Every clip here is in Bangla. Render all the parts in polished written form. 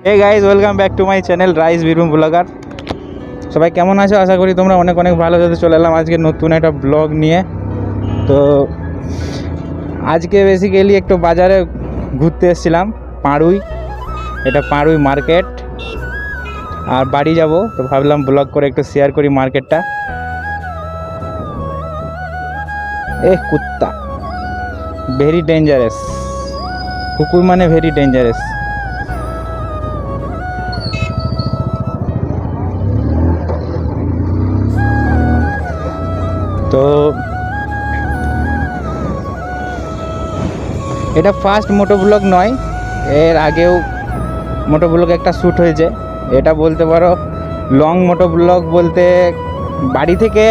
Hey guys, welcome back to my channel rice Birbhum blogger. সবাই কেমন আছো? আশা করি তোমরা অনেক অনেক ভালো আছো। চলে এলাম আজকে নতুন একটা ব্লগ নিয়ে। তো আজকে বেসিক্যালি একটু বাজারে ঘুরতে এসেছিলাম, পাড়ুই। এটা পাড়ুই মার্কেট, আর বাড়ি যাব তো ভাবলাম ব্লগ করে একটু শেয়ার করি মার্কেটটা। কুত্তা ভেরি ডেঞ্জারাস, কুকুর মানে ভেরি ডেঞ্জারাস। তো এটা ফার্স্ট মোটো ব্লগ নয়, এর আগেও মোটো ব্লগ একটা শ্যুট হয়েছে। এটা বলতে পারো লং মোটো ব্লগ। বলতে বাড়ি থেকে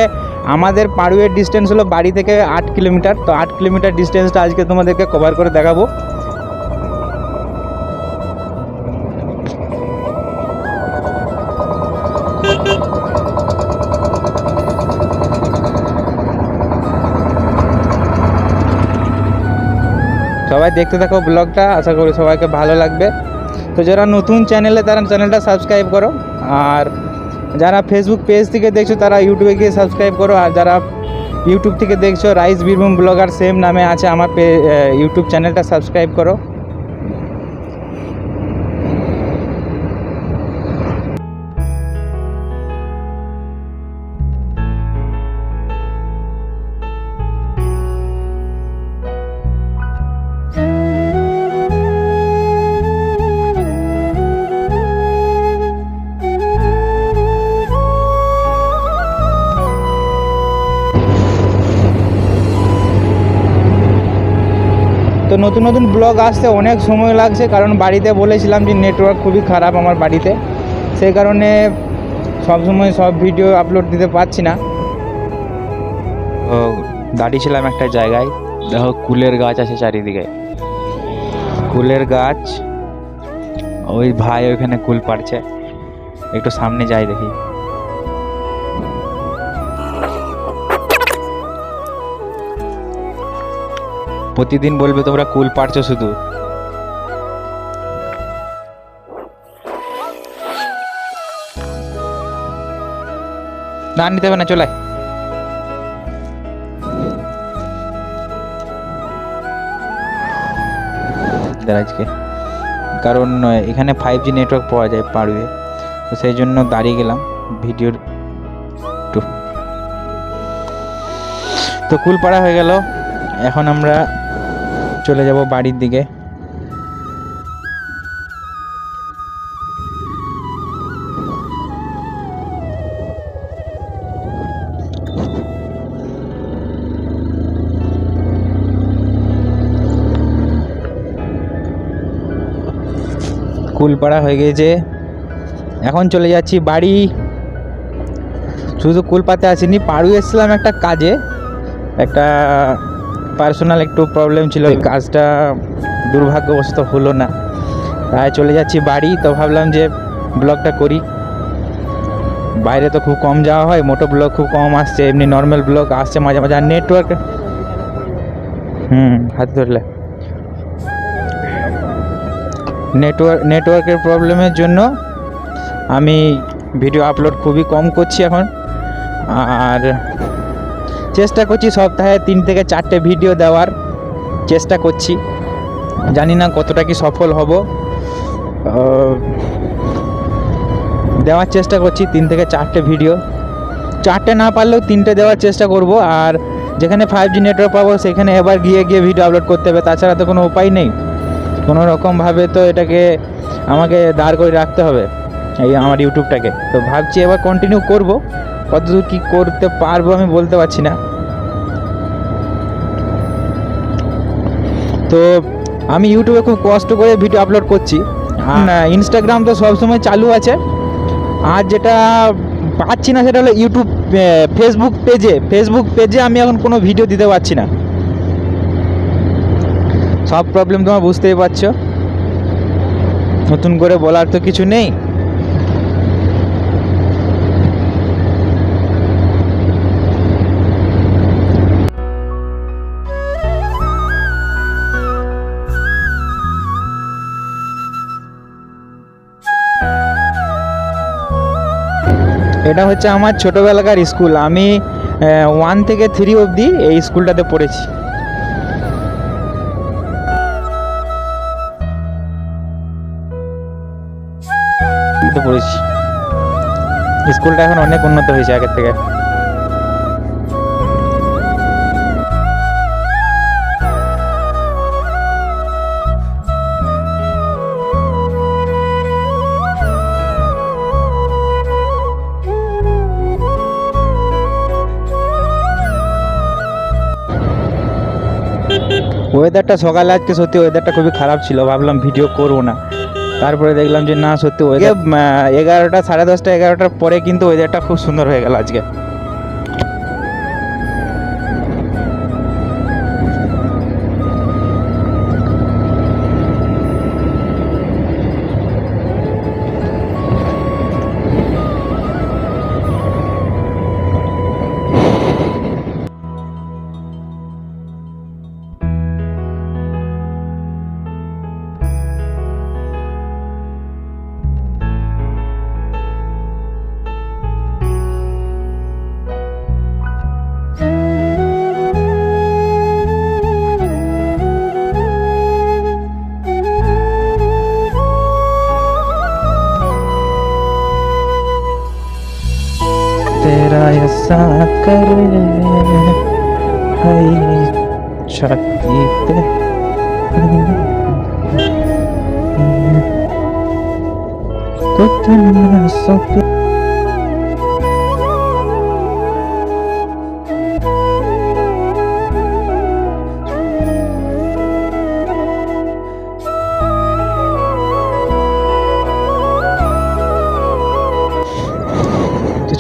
আমাদের পাড়ুয়ের ডিস্টেন্স হলো বাড়ি থেকে 8 কিলোমিটার। তো 8 কিলোমিটার ডিস্টেন্সটা আজকে তোমাদেরকে কভার করে দেখাবো। সবাই দেখতে থাকো ব্লগটা, আশা করি সবাইকে ভালো লাগবে। তো যারা নতুন চ্যানেলে তারা চ্যানেলটা সাবস্ক্রাইব করো, আর যারা ফেসবুক পেজ থেকে দেখছো তারা ইউটিউবে গিয়ে সাবস্ক্রাইব করো, আর যারা ইউটিউব থেকে দেখছো রাইস বীরভূম ব্লগার সেম নামে আছে আমার ইউটিউব চ্যানেলটা সাবস্ক্রাইব করো। তো নতুন নতুন ব্লগ আসতে অনেক সময় লাগছে, কারণ বাড়িতে বলেছিলাম যে নেটওয়ার্ক খুবই খারাপ আমার বাড়িতে, সেই কারণে সবসময় সব ভিডিও আপলোড দিতে পারছি না। দাঁড়িয়েছিলাম একটা জায়গায়, দেখো কুলের গাছ আছে চারিদিকে, কুলের গাছ। ওই ভাই ওইখানে কুল পাড়ছে, একটু সামনে যাই দেখি। প্রতিদিন বলবে তোমরা কুল পাড়ছো শুধু। না নিতে হবে না, চলে আজকে, কারণ এখানে 5G নেটওয়ার্ক পাওয়া যায় পাড়ুয়ে, তো সেই জন্য দাঁড়িয়ে গেলাম ভিডিওর। তো কুল পাড়া হয়ে গেল, এখন আমরা চলে যাব বাড়ির দিকে। কুলপাড়া হয়ে গেছে, এখন চলে যাচ্ছি বাড়ি। শুধু কুলপাতে আসিনি, পাড়ু এসেছিলাম একটা কাজে, একটা পার্সোনাল একটু প্রবলেম ছিল, এই কাজটা দুর্ভাগ্যবশত হলো না, তাই চলে যাচ্ছি বাড়ি। তো ভাবলাম যে ব্লগটা করি। বাইরে তো খুব কম যাওয়া হয়, মোটো ব্লগ খুব কম আসছে, এমনি নর্মাল ব্লগ আসছে মাঝে মাঝে। আর নেটওয়ার্ক হাত ধরলে নেটওয়ার্কের প্রবলেমের জন্য আমি ভিডিও আপলোড খুবই কম করছি এখন। আর চেষ্টা করছি সপ্তাহে 3 থেকে 4টে ভিডিও দেওয়ার চেষ্টা করছি, জানি না কতটা কি সফল হব। দেওয়ার চেষ্টা করছি 3 থেকে 4টে ভিডিও, 4টে না পারলেও 3টে দেওয়ার চেষ্টা করব। আর যেখানে 5G নেটওয়ার্ক পাবো সেখানে এবার গিয়ে ভিডিও আপলোড করতে হবে, তাছাড়া তো কোনো উপায় নেই। কোনো রকমভাবে তো এটাকে আমাকে দাঁড় করে রাখতে হবে, এই আমার ইউটিউবটাকে। তো ভাবছি এবার কন্টিনিউ করব, কতদূর কী করতে পারবো আমি বলতে পারছি না। তো আমি ইউটিউবে খুব কষ্ট করে ভিডিও আপলোড করছি, ইনস্টাগ্রাম তো সবসময় চালু আছে। আর যেটা পাচ্ছি না সেটা হলো ইউটিউব, ফেসবুক পেজে আমি এখন কোনো ভিডিও দিতে পারছি না। সব প্রবলেম তোমরা বুঝতেই পারছো, নতুন করে বলার তো কিছু নেই। এটা হচ্ছে আমার ছোটোবেলাকার স্কুল। আমি 1 থেকে 3 অবধি এই স্কুলটাতে পড়েছি। স্কুলটা এখন অনেক উন্নত হয়েছে আগের থেকে। ওয়েদারটা সকালে আজকে সত্যি ওয়েদারটা খুবই খারাপ ছিল, ভাবলাম ভিডিও করবো না, তারপরে দেখলাম যে না সত্যি ওয়েদার 11টা 10:30 11টার পরে কিন্তু ওয়েদারটা খুব সুন্দর হয়ে গেল আজকে। तेरा ऐसा करे है छाती पे कुछ सो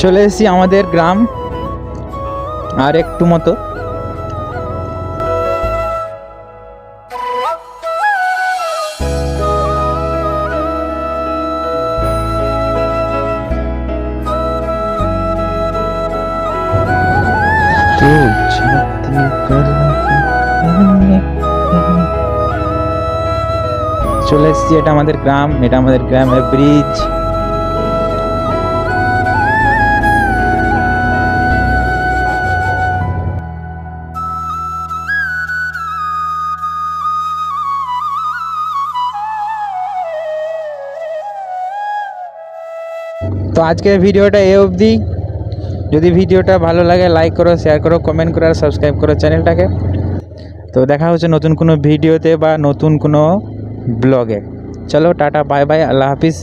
চলে এসেছি আমাদের গ্রাম আর একটু মতো। চলে এসেছি, এটা আমাদের গ্রাম, এটা আমাদের গ্রামের ব্রিজ। তো আজকের ভিডিওটা এই অবধি। যদি ভিডিওটা ভালো লাগে লাইক করো, শেয়ার করো, কমেন্ট করো আর সাবস্ক্রাইব করো চ্যানেলটাকে। তো দেখা হচ্ছে নতুন কোনো ভিডিওতে বা নতুন কোনো ব্লগে। চলো টাটা, বাই বাই, আল্লাহ হাফিজ।